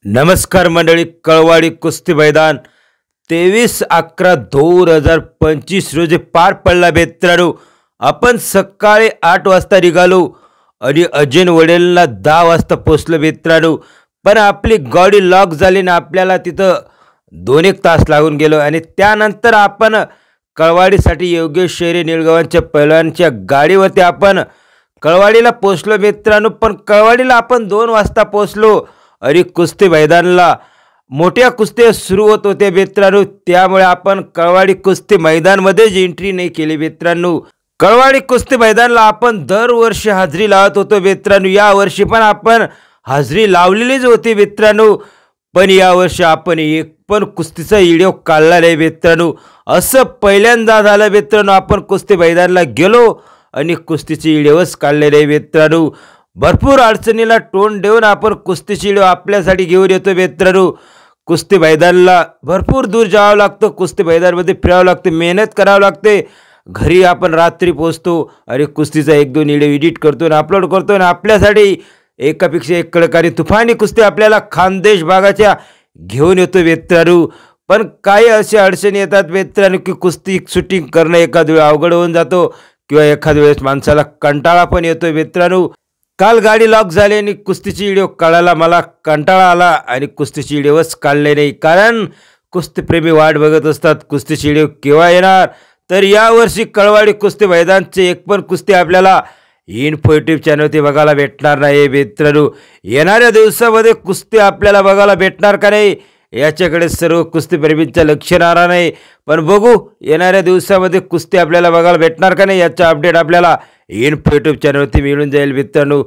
नमस्कार मंडळी, कळवाडी कुस्ती मैदान 23/11/2025 रोजी पार पडला मित्रांनो। आपण सकाळी 8 वाजता निघालो आणि अजय वडेलला 10 वाजता पोहोचलो मित्रांनो। पण आपली गाडी लॉक झाली ना, आपल्याला तिथं 2-1 तास लागून गेलो आणि त्यानंतर आपण कळवाडीसाठी योगेश शेरे निळगावांच्या पैलवानच्या गाडीवरती आपण कळवाडीला पोहोचलो मित्रांनो। पण कळवाडीला आपण 2 वाजता पोहोचलो आणि कुस्ती मैदानाला मोठ्या कुस्त्या सुरू होत होत्या मित्रांनो। त्यामुळे आपण कळवाडी कुस्ती मैदानमध्ये एंट्री नाही केली मित्रांनो। कळवाडी कुस्ती मैदानाला आपण दरवर्षी हाजरी लावत होतो मित्रांनो। या वर्षी पण आपण हाजरी लावलेलीच होती मित्रांनो। पण या वर्षी आपण एक पण कुस्तीचा व्हिडिओ काढला नाही मित्रांनो। असं पहिल्यांदा झालं मित्रांनो, आपण कुस्ती मैदानाला गेलो आणि कुस्तीचे व्हिडिओच काढले नाही मित्रांनो। भरपूर अडचणीला तोंड देऊन आपण कुस्तीची व्हिडिओ आपल्यासाठी घेऊन येतो मित्रांनो। कुस्ती मैदानाला भरपूर दूर जावं लागतं, कुस्ती मैदानामध्ये फिरावं लागतं, मेहनत करावं लागते। घरी आपण रात्री पोहोचतो आणि कुस्तीचा 1-2 व्हिडिओ एडिट करतो आणि अपलोड करतो आणि आपल्यासाठी एकापेक्षा एक कडक आणि तुफानी कुस्ती आपल्याला खानदेश भागाच्या घेऊन येतो मित्रांनो। पण काही अशा अडचणी येतात मित्रांनो की कुस्ती शूटिंग करणं एखाद वेळ अवघड होऊन जातो किंवा एखाद वेळेस माणसाला कंटाळा पण येतो मित्रांनो। काल गाडी लॉक झाली आणि कुस्तीची व्हिडिओ काढायला मला कंटाळा आला आणि कुस्तीची व्हिडिओच काढले नाही, कारण कुस्तीप्रेमी वाट बघत असतात कुस्तीची व्हिडिओ केव्हा येणार। तर यावर्षी कळवाडी कुस्ती मैदानचे एक पण कुस्ती आपल्याला इन्फो यूट्यूब चॅनलवरती बघायला भेटणार नाही मित्रांनो। येणाऱ्या दिवसामध्ये कुस्ती आपल्याला बघायला भेटणार का नाही याच्याकडे सर्व कुस्तीप्रेमींचं लक्ष राहणार नाही। पण बघू येणाऱ्या दिवसामध्ये कुस्ती आपल्याला बघायला भेटणार का नाही याचा अपडेट आपल्याला इन्फो यूट्यूब चॅनलवरती मिळून जाईल मित्रांनो।